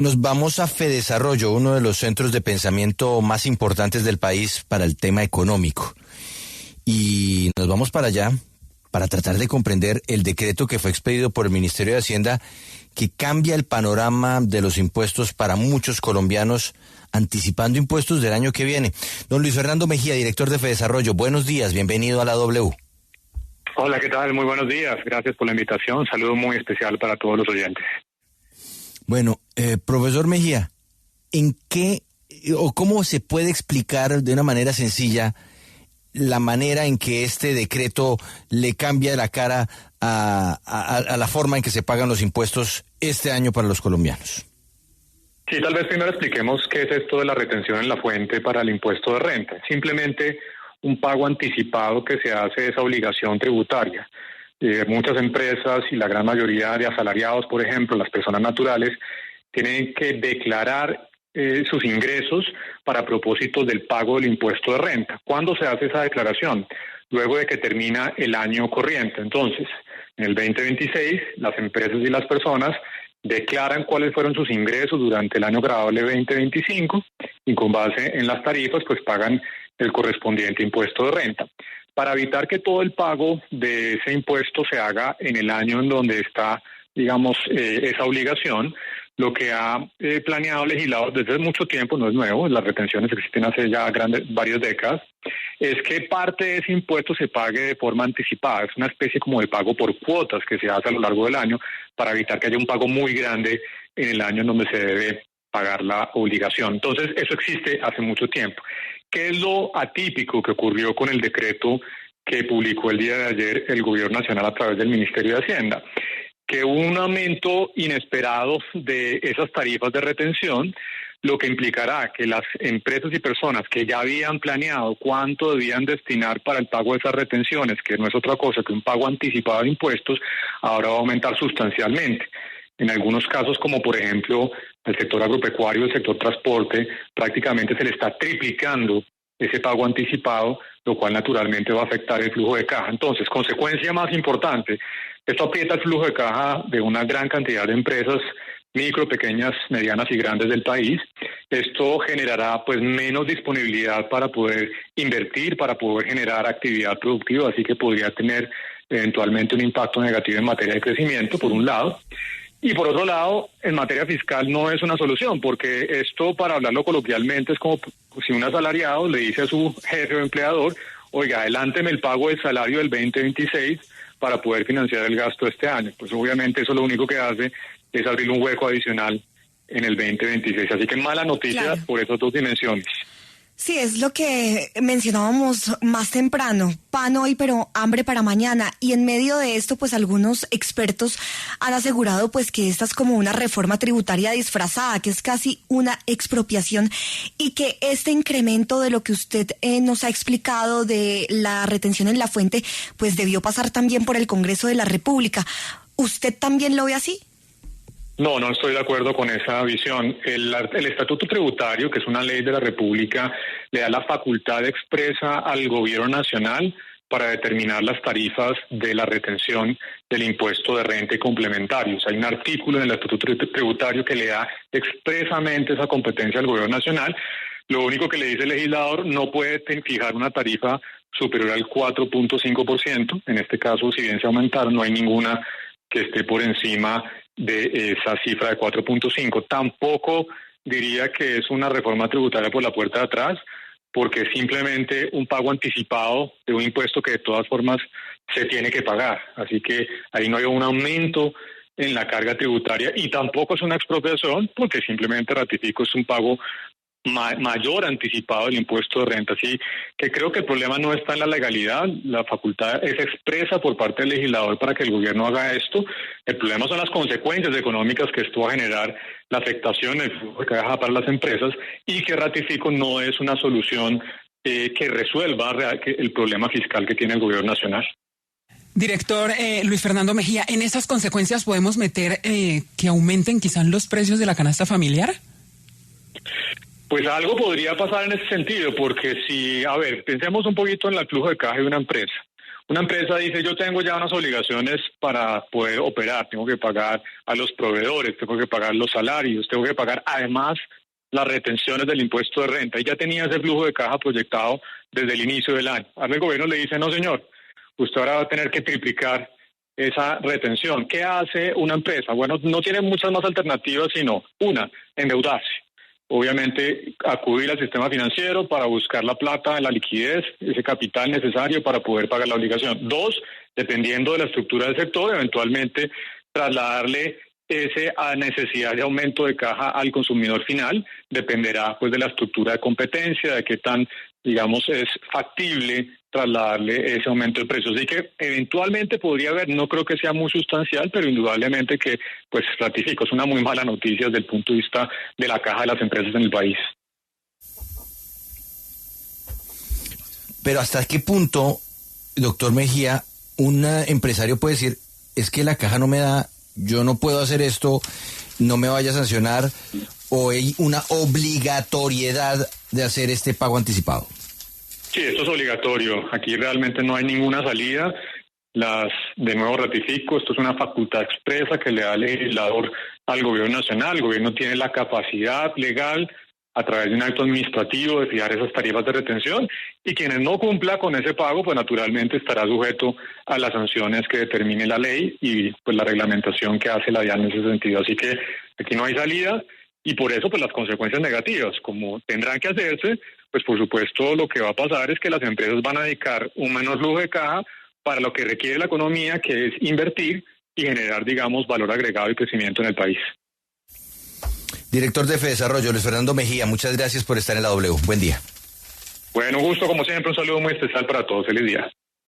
Nos vamos a Fedesarrollo, uno de los centros de pensamiento más importantes del país para el tema económico. Y nos vamos para allá para tratar de comprender el decreto que fue expedido por el Ministerio de Hacienda que cambia el panorama de los impuestos para muchos colombianos, anticipando impuestos del año que viene. Don Luis Fernando Mejía, director de Fedesarrollo, buenos días, bienvenido a la W. Hola, ¿qué tal? Muy buenos días, gracias por la invitación, saludo muy especial para todos los oyentes. Bueno, profesor Mejía, ¿en qué o cómo se puede explicar de una manera sencilla la manera en que este decreto le cambia la cara a la forma en que se pagan los impuestos este año para los colombianos? Sí, tal vez primero expliquemos qué es esto de la retención en la fuente para el impuesto de renta. Simplemente un pago anticipado que se hace de esa obligación tributaria. Muchas empresas y la gran mayoría de asalariados, por ejemplo, las personas naturales, tienen que declarar sus ingresos para propósitos del pago del impuesto de renta. ¿Cuándo se hace esa declaración? Luego de que termina el año corriente. Entonces, en el 2026, las empresas y las personas declaran cuáles fueron sus ingresos durante el año gravable 2025 y con base en las tarifas, pues pagan el correspondiente impuesto de renta. Para evitar que todo el pago de ese impuesto se haga en el año en donde está, digamos, esa obligación, lo que ha planeado el legislador desde hace mucho tiempo, no es nuevo, las retenciones existen hace ya varias décadas, es que parte de ese impuesto se pague de forma anticipada. Es una especie como de pago por cuotas que se hace a lo largo del año para evitar que haya un pago muy grande en el año en donde se debe pagar la obligación. Entonces, eso existe hace mucho tiempo. ¿Qué es lo atípico que ocurrió con el decreto que publicó el día de ayer el Gobierno Nacional a través del Ministerio de Hacienda? Que hubo un aumento inesperado de esas tarifas de retención, lo que implicará que las empresas y personas que ya habían planeado cuánto debían destinar para el pago de esas retenciones, que no es otra cosa que un pago anticipado de impuestos, ahora va a aumentar sustancialmente. En algunos casos, como por ejemplo el sector agropecuario, el sector transporte, prácticamente se le está triplicando ese pago anticipado, lo cual naturalmente va a afectar el flujo de caja. Entonces, consecuencia más importante, esto aprieta el flujo de caja de una gran cantidad de empresas micro, pequeñas, medianas y grandes del país. Esto generará pues menos disponibilidad para poder invertir, para poder generar actividad productiva, así que podría tener eventualmente un impacto negativo en materia de crecimiento, por un lado. Y por otro lado, en materia fiscal no es una solución, porque esto, para hablarlo coloquialmente, es como si un asalariado le dice a su jefe o empleador, oiga, adelánteme el pago del salario del 2026 para poder financiar el gasto de este año. Pues obviamente eso lo único que hace es abrir un hueco adicional en el 2026. Así que mala noticia, claro, por esas dos dimensiones. Sí, es lo que mencionábamos más temprano, pan hoy pero hambre para mañana, y en medio de esto pues algunos expertos han asegurado pues que esta es como una reforma tributaria disfrazada, que es casi una expropiación y que este incremento de lo que usted nos ha explicado de la retención en la fuente pues debió pasar también por el Congreso de la República. ¿Usted también lo ve así? No, no estoy de acuerdo con esa visión. El Estatuto Tributario, que es una ley de la República, le da la facultad expresa al Gobierno Nacional para determinar las tarifas de la retención del impuesto de renta y complementarios. Hay un artículo en el Estatuto Tributario que le da expresamente esa competencia al Gobierno Nacional. Lo único que le dice el legislador, no puede fijar una tarifa superior al 4.5%. En este caso, si bien se aumentaron, no hay ninguna que esté por encima de esa cifra de 4.5. Tampoco diría que es una reforma tributaria por la puerta de atrás, porque es simplemente un pago anticipado de un impuesto que de todas formas se tiene que pagar. Así que ahí no hay un aumento en la carga tributaria y tampoco es una expropiación, porque simplemente ratifico, es un pago mayor anticipado del impuesto de renta. Así que creo que el problema no está en la legalidad, la facultad es expresa por parte del legislador para que el gobierno haga esto. El problema son las consecuencias económicas que esto va a generar, la afectación, el flujo de caja para las empresas, y que ratifico no es una solución que resuelva el problema fiscal que tiene el gobierno nacional. Director Luis Fernando Mejía, ¿en esas consecuencias podemos meter que aumenten quizás los precios de la canasta familiar? Pues algo podría pasar en ese sentido, porque pensemos un poquito en el flujo de caja de una empresa. Una empresa dice, yo tengo ya unas obligaciones para poder operar, tengo que pagar a los proveedores, tengo que pagar los salarios, tengo que pagar además las retenciones del impuesto de renta, y ya tenía ese flujo de caja proyectado desde el inicio del año. Ahora el gobierno le dice, no señor, usted ahora va a tener que triplicar esa retención. ¿Qué hace una empresa? Bueno, no tiene muchas más alternativas, sino una, endeudarse. Obviamente, acudir al sistema financiero para buscar la plata, la liquidez, ese capital necesario para poder pagar la obligación. Dos, dependiendo de la estructura del sector, eventualmente trasladarle esa necesidad de aumento de caja al consumidor final. Dependerá pues de la estructura de competencia, de qué tan, digamos, es factible trasladarle ese aumento de precios. Así que eventualmente podría haber, no creo que sea muy sustancial, pero indudablemente que, pues ratifico, es una muy mala noticia desde el punto de vista de la caja de las empresas en el país. Pero ¿hasta qué punto, doctor Mejía, un empresario puede decir, es que la caja no me da, yo no puedo hacer esto, no me vaya a sancionar, o hay una obligatoriedad de hacer este pago anticipado? Sí, esto es obligatorio. Aquí realmente no hay ninguna salida. De nuevo ratifico, esto es una facultad expresa que le da el legislador al gobierno nacional. El gobierno tiene la capacidad legal a través de un acto administrativo de fijar esas tarifas de retención, y quienes no cumpla con ese pago, pues naturalmente estará sujeto a las sanciones que determine la ley y pues la reglamentación que hace la DIAN en ese sentido. Así que aquí no hay salida, y por eso pues las consecuencias negativas, como tendrán que hacerse, pues por supuesto lo que va a pasar es que las empresas van a dedicar un menor flujo de caja para lo que requiere la economía, que es invertir y generar, digamos, valor agregado y crecimiento en el país. Director de FEDesarrollo, Luis Fernando Mejía, muchas gracias por estar en la W. Buen día. Bueno, gusto como siempre, un saludo muy especial para todos. Feliz día.